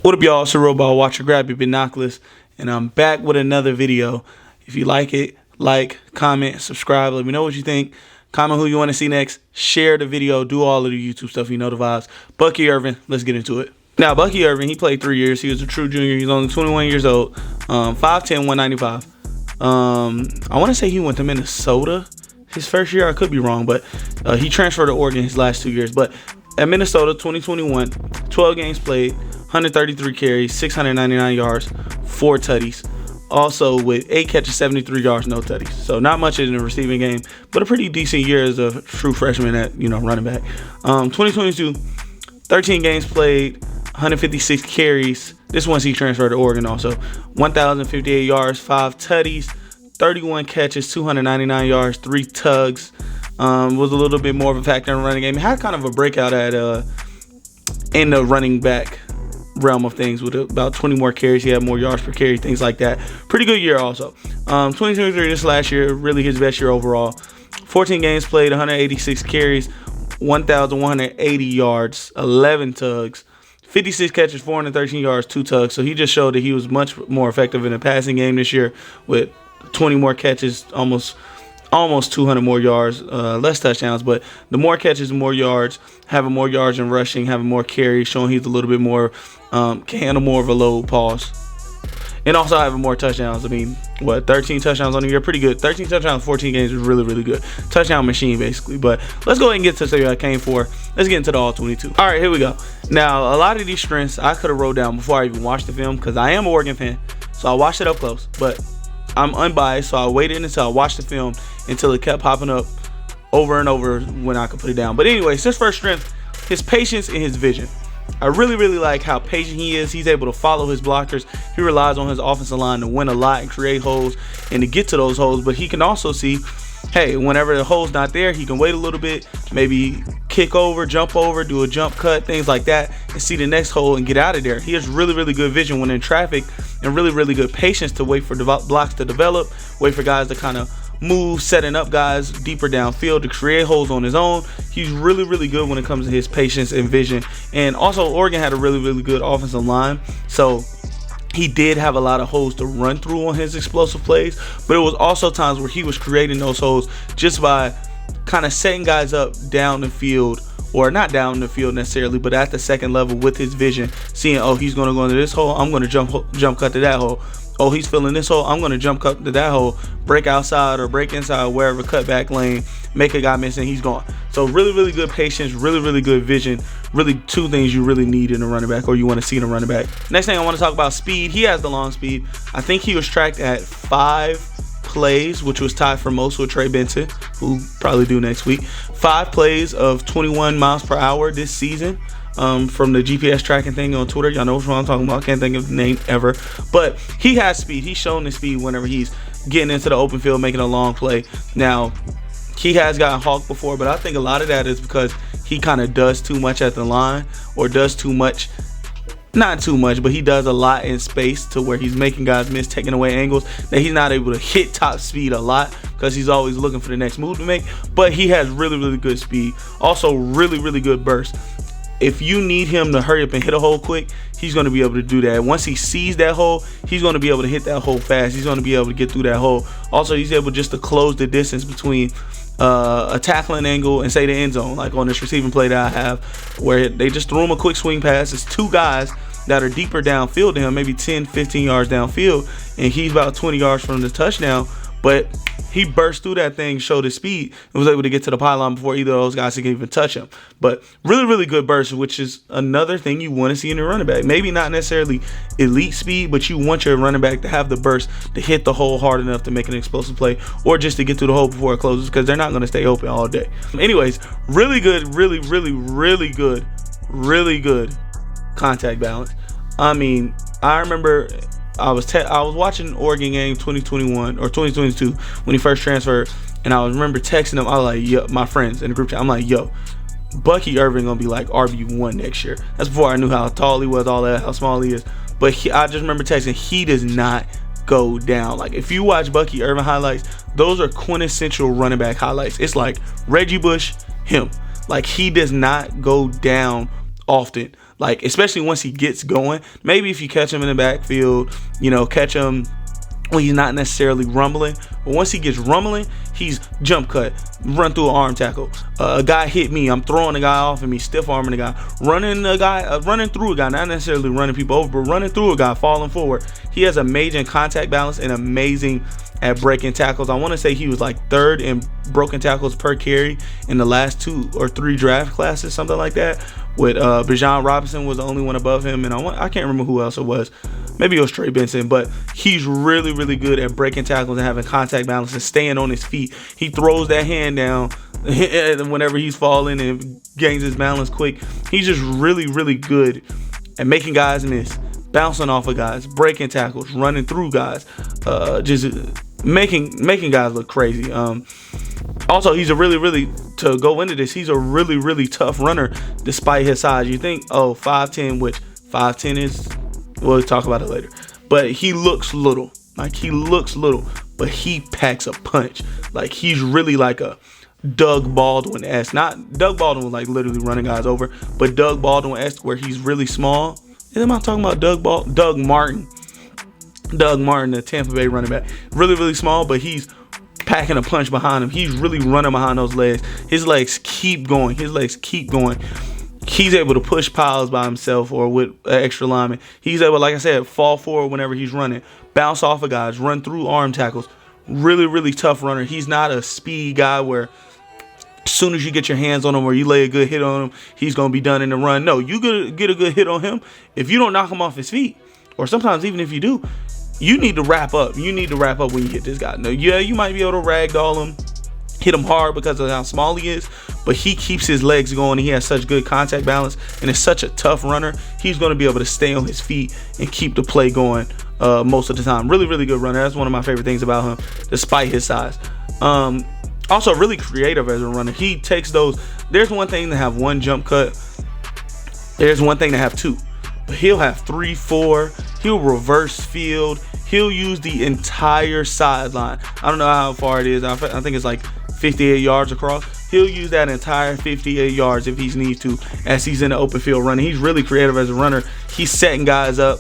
What up, y'all? It's a robot watcher. Grab your binoculars, and I'm back with another video. If you like it, like, comment, subscribe. Let me know what you think. Comment who you want to see next. Share the video. Do all of the YouTube stuff. You know the vibes. Bucky Irving. Let's get into it. Now, Bucky Irving, he played 3 years. He was a true junior. He's only 21 years old. 5'10", 195. I want to say he went to Minnesota his first year. I could be wrong, but he transferred to Oregon his last 2 years. But at Minnesota, 2021, 12 games played, 133 carries, 699 yards, 4 tutties. Also with 8 catches, 73 yards, no tutties. So not much in the receiving game, but a pretty decent year as a true freshman at, running back. 2022, 13 games played, 156 carries. This one's he transferred to Oregon also. 1,058 yards, 5 tutties, 31 catches, 299 yards, 3 tugs. Was a little bit more of a factor in the running game. He had kind of a breakout at in the running back realm of things with about 20 more carries. He had more yards per carry, things like that. Pretty good year also. 2023, this last year, really his best year overall. 14 games played, 186 carries, 1,180 yards, 11 tugs, 56 catches, 413 yards, 2 tugs. So he just showed that he was much more effective in the passing game this year with 20 more catches, almost 200 more yards, less touchdowns, but the more catches, more yards, having more yards in rushing, having more carries, showing he's a little bit more, can handle more of a load, pause. And also having more touchdowns. I mean, 13 touchdowns on the year, pretty good. 13 touchdowns, 14 games is really, really good. Touchdown machine, basically. But let's go ahead and get to what I came for. Let's get into the All-22. All right, here we go. Now, a lot of these strengths I could have wrote down before I even watched the film because I am an Oregon fan, so I watched it up close. But I'm unbiased, so I waited until I watched the film until it kept popping up over and over when I could put it down. But anyways, his first strength, his patience and his vision. I really, really like how patient he is. He's able to follow his blockers. He relies on his offensive line to win a lot and create holes and to get to those holes. But he can also see, hey, whenever the hole's not there, he can wait a little bit, maybe kick over, jump over, do a jump cut, things like that, and see the next hole and get out of there. He has really, really good vision when in traffic and really, really good patience to wait for blocks to develop, wait for guys to kind of move, setting up guys deeper downfield to create holes on his own. He's really, really good when it comes to his patience and vision. And also, Oregon had a really, really good offensive line, so he did have a lot of holes to run through on his explosive plays, but it was also times where he was creating those holes just by kind of setting guys up down the field, or not down the field necessarily, but at the second level with his vision, seeing, oh, he's going to go into this hole, I'm going to jump cut to that hole. Oh, he's filling this hole, I'm going to jump cut to that hole, break outside or break inside, wherever, cut back lane, make a guy miss, and he's gone. So really, really good patience, really, really good vision. Really two things you really need in a running back, or you want to see in a running back. Next thing I want to talk about, speed. He has the long speed. I think he was tracked at 5 plays, which was tied for most with Trey Benson, who probably do next week. 5 plays of 21 miles per hour this season. From the GPS tracking thing on Twitter. Y'all know which one I'm talking about. I can't think of the name ever. But he has speed. He's shown the speed whenever he's getting into the open field, making a long play. Now, he has gotten hawked before, but I think a lot of that is because he kind of does too much at the line, or does too much. Not too much, but he does a lot in space to where he's making guys miss, taking away angles that he's not able to hit top speed a lot because he's always looking for the next move to make. But he has really, really good speed. Also, really, really good burst. If you need him to hurry up and hit a hole quick, he's going to be able to do that. Once he sees that hole, he's going to be able to hit that hole fast. He's going to be able to get through that hole. Also, he's able just to close the distance between a tackling angle and, say, the end zone. Like on this receiving play that I have, where they just threw him a quick swing pass. It's 2 guys that are deeper downfield to him, maybe 10, 15 yards downfield, and he's about 20 yards from the touchdown. But he burst through that thing, showed his speed, and was able to get to the pylon before either of those guys could even touch him. But really, really good burst, which is another thing you want to see in a running back. Maybe not necessarily elite speed, but you want your running back to have the burst to hit the hole hard enough to make an explosive play, or just to get through the hole before it closes, because they're not going to stay open all day. Anyways, really good, really, really, really good contact balance. I mean, I remember I was watching Oregon game 2021 or 2022 when he first transferred, and I remember texting him. I was like, yo, my friends in the group chat, I'm like, yo, Bucky Irving gonna be like RB1 next year. That's before I knew how tall he was, all that, how small he is. But I just remember texting, he does not go down. Like, if you watch Bucky Irving highlights, those are quintessential running back highlights. It's like Reggie Bush, him. Like, he does not go down often. Like, especially once he gets going. Maybe if you catch him in the backfield, you know, catch him when he's not necessarily rumbling. But once he gets rumbling, he's jump cut, run through an arm tackle. A guy hit me, I'm throwing the guy off of me, stiff arming the guy, running through a guy, not necessarily running people over, but running through a guy, falling forward. He has amazing contact balance and amazing at breaking tackles. I want to say he was like 3rd in broken tackles per carry in the last 2 or 3 draft classes, something like that. With Bijan Robinson was the only one above him, and I can't remember who else it was. Maybe it was Trey Benson, but he's really, really good at breaking tackles and having contact balance and staying on his feet. He throws that hand down whenever he's falling and gains his balance quick. He's just really, really good at making guys miss, bouncing off of guys, breaking tackles, running through guys, just making guys look crazy. Also, he's to go into this, he's a really, really tough runner despite his size. You think, oh, 5'10", which 5'10" is, we'll talk about it later. But he looks little. Like, he looks little, but he packs a punch. Like, he's really like a Doug Baldwin-esque. Not Doug Baldwin was like literally running guys over, but Doug Baldwin-esque where he's really small. And I'm not talking about Doug Martin. Doug Martin, the Tampa Bay running back. Really, really small, but he's packing a punch behind him. He's really running behind those legs. His legs keep going. He's able to push piles by himself or with an extra lineman. He's able, like I said, fall forward whenever he's running, bounce off of guys, run through arm tackles. Really, really tough runner. He's not a speed guy where as soon as you get your hands on him or you lay a good hit on him, he's going to be done in the run. No, you get a good hit on him. If you don't knock him off his feet, or sometimes even if you do, you need to wrap up. You need to wrap up when you hit this guy. No, yeah, you might be able to ragdoll him, hit him hard because of how small he is, but he keeps his legs going. He has such good contact balance and is such a tough runner. He's going to be able to stay on his feet and keep the play going most of the time. Really, really good runner. That's one of my favorite things about him, despite his size. Also, really creative as a runner. He takes those. There's one thing to have one jump cut. There's one thing to have 2. But he'll have 3, 4. He'll reverse field. He'll use the entire sideline. I don't know how far it is. I think it's like 58 yards across. He'll use that entire 58 yards if he needs to as he's in the open field running. He's really creative as a runner. He's setting guys up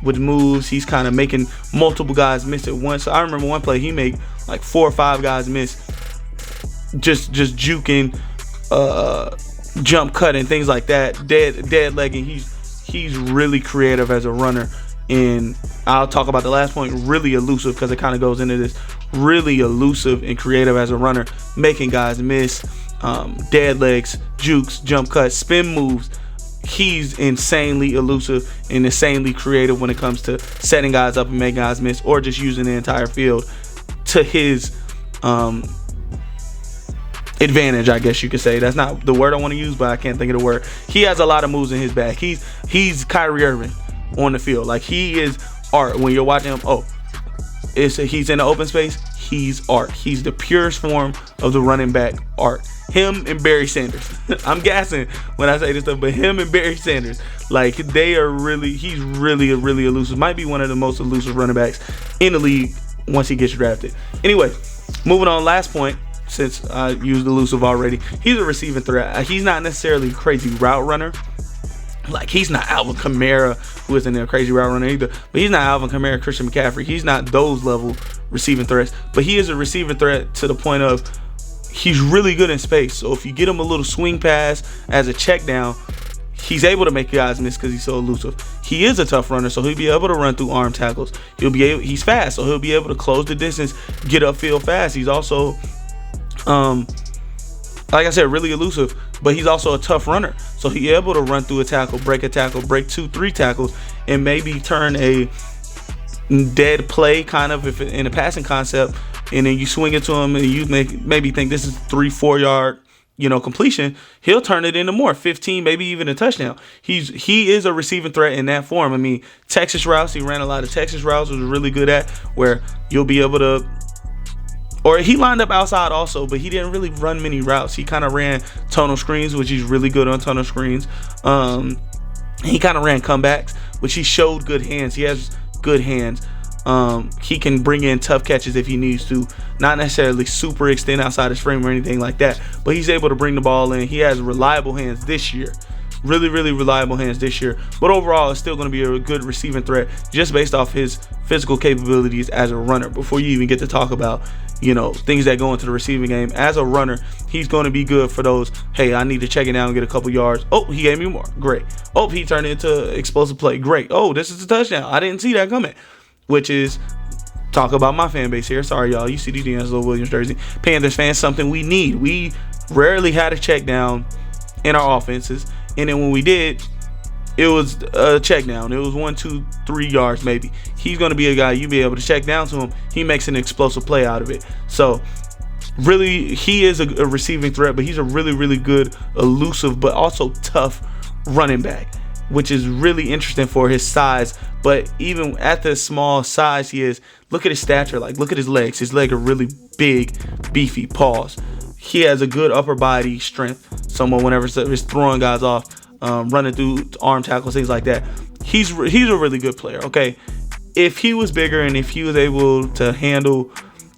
with moves. He's kind of making multiple guys miss at once. So I remember one play he made like 4 or 5 guys miss, just juking, jump cutting, things like that, dead legging. He's really creative as a runner. And I'll talk about the last point, really elusive, because it kind of goes into this. Really elusive and creative as a runner, making guys miss, dead legs, jukes, jump cuts, spin moves. He's insanely elusive and insanely creative when it comes to setting guys up and making guys miss, or just using the entire field to his advantage, I guess you could say. That's not the word I want to use, but I can't think of the word. He has a lot of moves in his bag. He's Kyrie Irving on the field. Like, he is art. When you're watching him, he's in the open space, he's art. He's the purest form of the running back art. Him and Barry Sanders. I'm gassing when I say this stuff, but him and Barry Sanders, like, he's really elusive. Might be one of the most elusive running backs in the league once he gets drafted. Anyway, moving on, last point, since I used elusive already. He's a receiving threat. He's not necessarily a crazy route runner. Like, he's not Alvin Kamara, who isn't a crazy route runner either. But he's not Alvin Kamara, Christian McCaffrey. He's not those level receiving threats. But he is a receiving threat to the point of he's really good in space. So if you get him a little swing pass as a check down, he's able to make guys miss because he's so elusive. He is a tough runner, so he'll be able to run through arm tackles. He's fast, so he'll be able to close the distance, get upfield fast. He's also, like I said, really elusive, but he's also a tough runner. So he's able to run through a tackle, break 2, 3 tackles, and maybe turn a dead play kind of if in a passing concept, and then you swing it to him and you maybe think this is 3, 4 yard, completion. He'll turn it into more, 15, maybe even a touchdown. He is a receiving threat in that form. I mean, Texas routes, he ran a lot of Texas routes, was really good at, where you'll be able to, or he lined up outside also, but he didn't really run many routes. He kind of ran tunnel screens, which he's really good on tunnel screens. He kind of ran comebacks, which he showed good hands. He has good hands. He can bring in tough catches if he needs to, not necessarily super extend outside his frame or anything like that, but he's able to bring the ball in. He has reliable hands this year. Really, really reliable hands this year. But overall, it's still going to be a good receiving threat just based off his physical capabilities as a runner. Before you even get to talk about, you know, things that go into the receiving game, as a runner, he's going to be good for those, hey, I need to check it down and get a couple yards. Oh, he gave me more. Great. Oh, he turned it into explosive play. Great. Oh, this is a touchdown. I didn't see that coming. Which is, talk about my fan base here. Sorry, y'all. You see the D'Angelo Williams jersey. Panthers fans, something we need. We rarely had a check down in our offenses. And then when we did, it was a check down. It was 1, 2, 3 yards maybe. He's going to be a guy you be able to check down to him. He makes an explosive play out of it. So really, he is a receiving threat, but he's a really, really good, elusive, but also tough running back, which is really interesting for his size. But even at the small size he is, look at his stature. Like, look at his legs. His legs are really big, beefy. Pause. He has a good upper body strength. Someone, whenever he's throwing guys off, running through arm tackles, things like that. He's a really good player. Okay, if he was bigger and if he was able to handle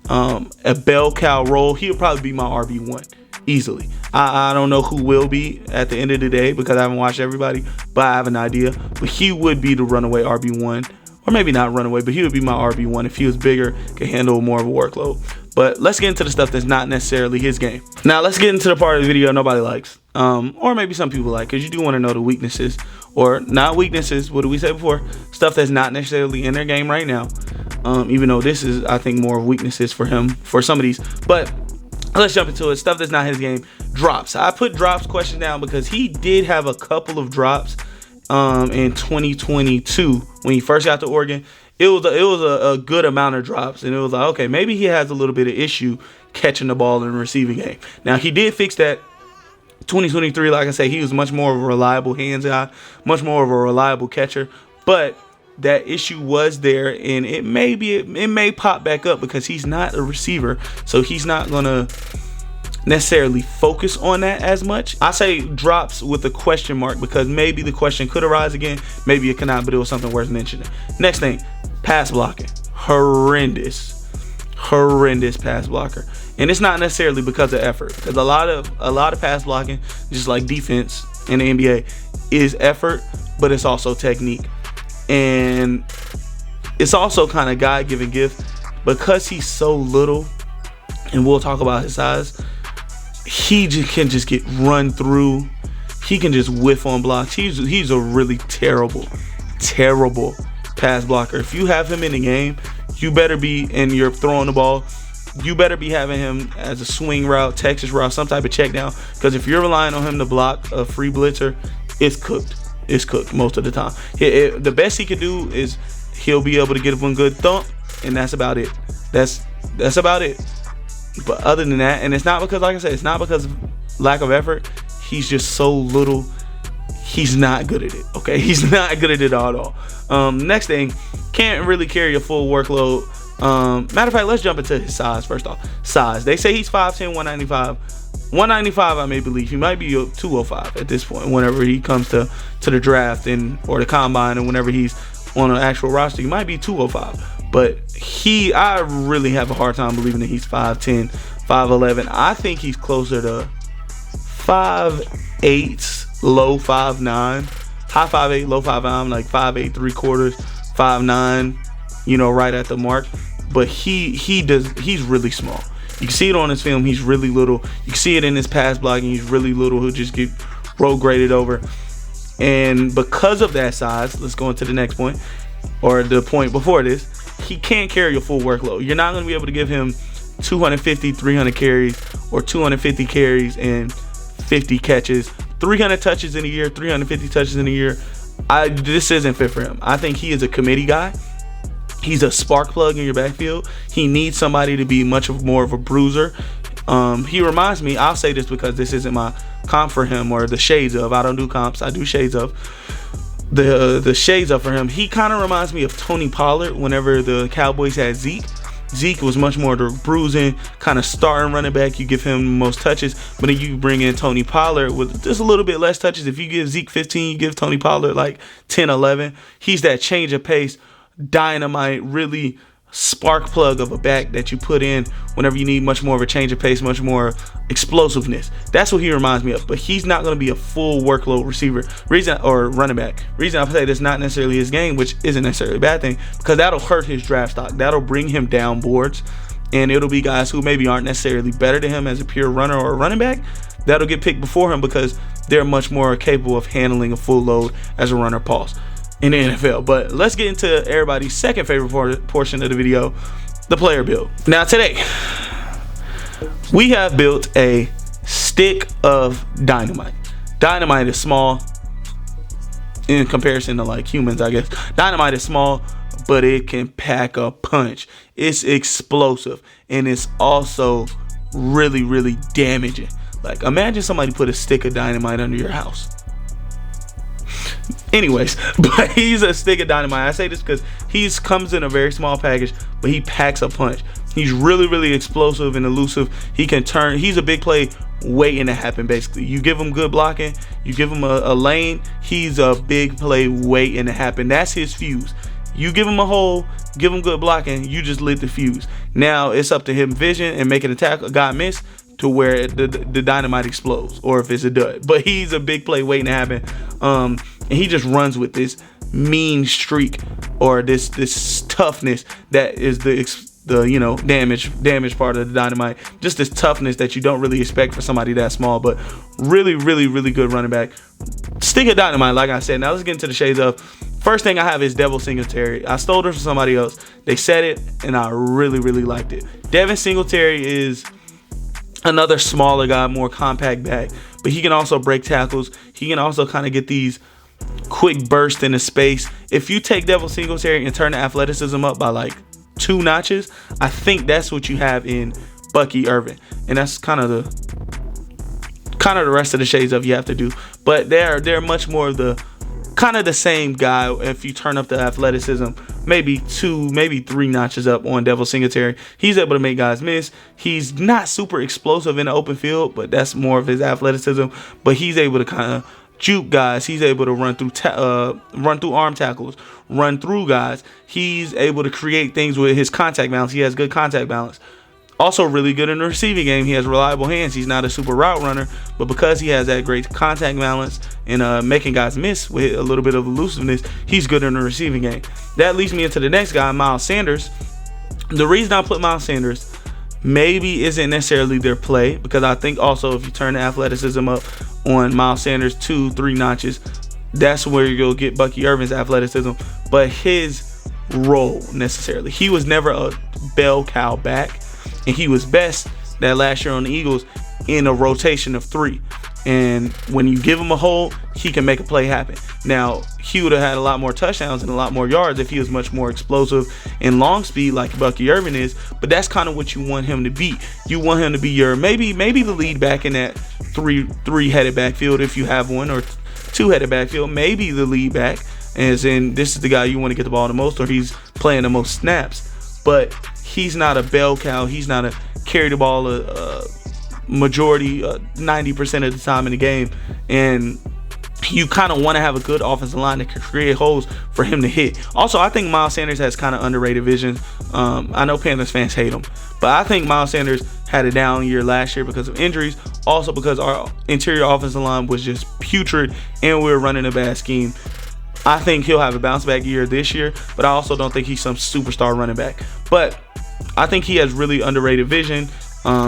a bell cow role, he would probably be my RB1 easily. I don't know who will be at the end of the day because I haven't watched everybody, but I have an idea. But he would be the runaway RB1, or maybe not runaway, but he would be my RB1 if he was bigger, could handle more of a workload. But let's get into the stuff that's not necessarily his game. Now let's get into the part of the video nobody likes, or maybe some people like, because you do want to know the weaknesses, or not weaknesses. What did we say before? Stuff that's not necessarily in their game right now. Even though this is, I think, more of weaknesses for him for some of these. But let's jump into it. Stuff that's not his game. Drops. I put drops question down because he did have a couple of drops in 2022 when he first got to Oregon. It was a good amount of drops, and it was like, okay, maybe he has a little bit of issue catching the ball in the receiving game. Now, he did fix that 2023. Like I say, he was much more of a reliable hands guy, much more of a reliable catcher, but that issue was there, and it may pop back up because he's not a receiver, so he's not gonna necessarily focus on that as much. I say drops with a question mark because maybe the question could arise again, maybe it cannot, but it was something worth mentioning. Next thing, pass blocking. Horrendous pass blocker. And it's not necessarily because of effort, because a lot of pass blocking, just like defense in the NBA, is effort, but it's also technique. And it's also kind of God-given gift because he's so little, and we'll talk about his size. He can just get run through. He can just whiff on blocks. He's a really terrible pass blocker. If you have him in the game, you better be, and you're throwing the ball, you better be having him as a swing route, Texas route, some type of check down. Because if you're relying on him to block a free blitzer, it's cooked. It's cooked most of the time. The best he can do is he'll be able to get one good thump, and that's about it. That's about it. But other than that, and it's not because, like I said, it's not because of lack of effort. He's just so little. He's not good at it. Okay, he's not good at it at all. Next thing, can't really carry a full workload. Matter of fact, let's jump into his size first off. Size. They say he's 5'10", 195. 195, I may believe. He might be 205 at this point. Whenever he comes to the draft or the combine, and whenever he's on an actual roster, he might be 205. But I really have a hard time believing that he's 5'10", 5'11". I think he's closer to 5'8", low 5'9", high 5'8", low 5'9", like 5'8", 3/4, 5'9", right at the mark. But he's really small. You can see it on his film. He's really little. You can see it in his pass blocking. He's really little. He'll just get road graded over. And because of that size, let's go into the next point, or the point before this. He can't carry a full workload. You're not going to be able to give him 250, 300 carries, or 250 carries and 50 catches, 300 touches in a year, 350 touches in a year. This isn't fit for him. I think he is a committee guy. He's a spark plug in your backfield. He needs somebody to be much more of a bruiser. He reminds me, I'll say this because this isn't my comp for him, or the shades of. I don't do comps. I do shades of. The shades up for him. He kind of reminds me of Tony Pollard whenever the Cowboys had Zeke. Zeke was much more the bruising, kind of starting running back. You give him most touches, but then you bring in Tony Pollard with just a little bit less touches. If you give Zeke 15, you give Tony Pollard like 10, 11. He's that change of pace, dynamite, really spark plug of a back that you put in whenever you need much more of a change of pace, much more explosiveness. That's what he reminds me of. But he's not going to be a full workload receiver or running back. Reason I say that's not necessarily his game, which isn't necessarily a bad thing, because that'll hurt his draft stock. That'll bring him down boards, and it'll be guys who maybe aren't necessarily better than him as a pure runner or a running back that'll get picked before him because they're much more capable of handling a full load as a runner. Pause. In the NFL. But let's get into everybody's second favorite portion of the video, the player build. Now today, we have built a stick of dynamite. Dynamite is small in comparison to like humans, I guess. Dynamite is small, but it can pack a punch. It's explosive, and it's also really, really damaging. Like, imagine somebody put a stick of dynamite under your house. Anyways, but he's a stick of dynamite. I say this because he comes in a very small package, but he packs a punch. He's really, really explosive and elusive. He can turn. He's a big play waiting to happen, basically. You give him good blocking, you give him a lane, he's a big play waiting to happen. That's his fuse. You give him a hole, give him good blocking, you just lit the fuse. Now it's up to him vision and making a tackle, a guy miss, to where the dynamite explodes, or if it's a dud. But he's a big play waiting to happen. And he just runs with this mean streak, or this toughness that is the you know, damage part of the dynamite. Just this toughness that you don't really expect for somebody that small, but really, really, really good running back. Stick of dynamite, like I said. Now let's get into the shades of. First thing I have is Devin Singletary. I stole it from somebody else. They said it, and I really, really liked it. Devin Singletary is another smaller guy, more compact back, but he can also break tackles. He can also kind of get these quick bursts into space. If you take Devin Singletary and turn the athleticism up by like 2 notches, I think that's what you have in Bucky Irving, and that's kind of the rest of the shades of you have to do. But they're much more of the kind of the same guy. If you turn up the athleticism, maybe 2, maybe 3 notches up on Devin Singletary, he's able to make guys miss. He's not super explosive in the open field, but that's more of his athleticism. But he's able to kind of juke guys. He's able to run through arm tackles, run through guys. He's able to create things with his contact balance. He has good contact balance. Also really good in the receiving game. He has reliable hands. He's not a super route runner, but because he has that great contact balance and making guys miss with a little bit of elusiveness, he's good in the receiving game. That leads me into the next guy, Miles Sanders. The reason I put Miles Sanders maybe isn't necessarily their play, because I think also if you turn the athleticism up on Miles Sanders 2-3 notches, that's where you'll get Bucky Irving's athleticism. But his role necessarily, he was never a bell cow back. And he was best that last year on the Eagles in a rotation of 3. And when you give him a hole, he can make a play happen. Now, he would have had a lot more touchdowns and a lot more yards if he was much more explosive and long speed like Bucky Irving is. But that's kind of what you want him to be. You want him to be your maybe the lead back in that three-headed backfield if you have one, or 2-headed backfield. Maybe the lead back, as in this is the guy you want to get the ball the most, or he's playing the most snaps. But he's not a bell cow. He's not a carry the ball a majority, 90% of the time in the game. And you kind of want to have a good offensive line that can create holes for him to hit. Also, I think Miles Sanders has kind of underrated vision. I know Panthers fans hate him, but I think Miles Sanders had a down year last year because of injuries. Also because our interior offensive line was just putrid and we were running a bad scheme. I think he'll have a bounce back year this year, but I also don't think he's some superstar running back. But I think he has really underrated vision.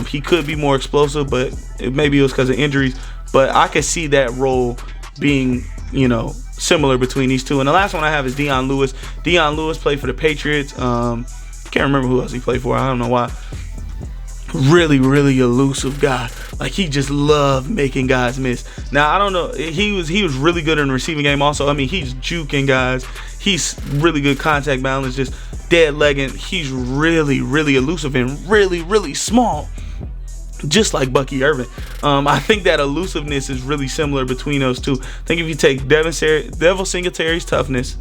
He could be more explosive, but maybe it was because of injuries. But I could see that role being, similar between these two. And the last one I have is Dion Lewis. Dion Lewis played for the Patriots. Can't remember who else he played for. I don't know why. Really, really elusive guy. Like, he just loved making guys miss. Now, I don't know. He was really good in the receiving game also. I mean, he's juking guys. He's really good contact balance, just dead legging. He's really, really elusive and really, really small, just like Bucky Irving. I think that elusiveness is really similar between those two. I think if you take Devin Singletary's toughness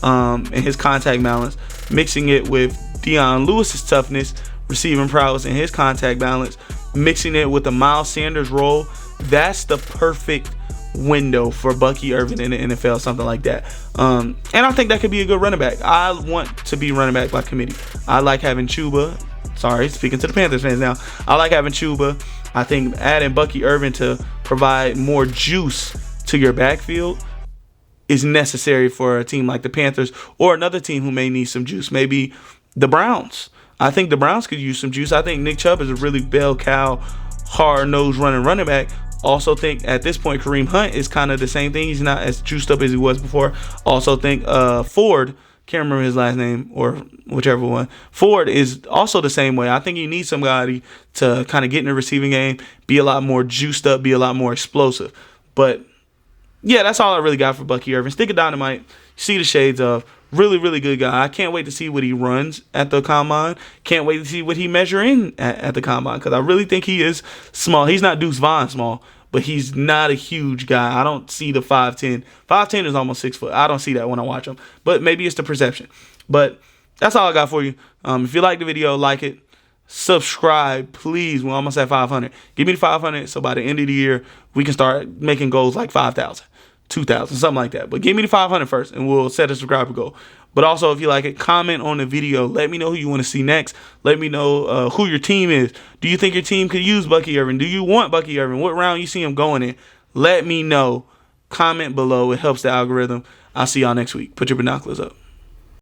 and his contact balance, mixing it with Dion Lewis's toughness, receiving prowess, and his contact balance, mixing it with the Miles Sanders role, that's the perfect window for Bucky Irving in the NFL, something like that. And I think that could be a good running back. I want to be running back by committee. I like having Chuba. Sorry, speaking to the Panthers fans now. I like having Chuba. I think adding Bucky Irving to provide more juice to your backfield is necessary for a team like the Panthers or another team who may need some juice. Maybe the Browns. I think the Browns could use some juice. I think Nick Chubb is a really bell cow, hard-nosed running back. Also think at this point Kareem Hunt is kind of the same thing. He's not as juiced up as he was before. Also think Ford, can't remember his last name or whichever one. Ford is also the same way. I think you need somebody to kind of get in the receiving game, be a lot more juiced up, be a lot more explosive. But yeah, that's all I really got for Bucky Irving. Stick of dynamite. See the shades of. Really, really good guy. I can't wait to see what he runs at the combine. Can't wait to see what he measure in at the combine, because I really think he is small. He's not Deuce Vaughn small, but he's not a huge guy. I don't see the 5'10". 5'10" is almost 6 foot. I don't see that when I watch him, but maybe it's the perception. But that's all I got for you. If you like the video, like it. Subscribe, please. We're almost at 500. Give me the 500 so by the end of the year, we can start making goals like 5,000. 2,000, something like that. But give me the 500 first, and we'll set a subscriber goal. But also, if you like it, comment on the video. Let me know who you want to see next. Let me know who your team is. Do you think your team could use Bucky Irving? Do you want Bucky Irving? What round you see him going in? Let me know. Comment below. It helps the algorithm. I'll see y'all next week. Put your binoculars up.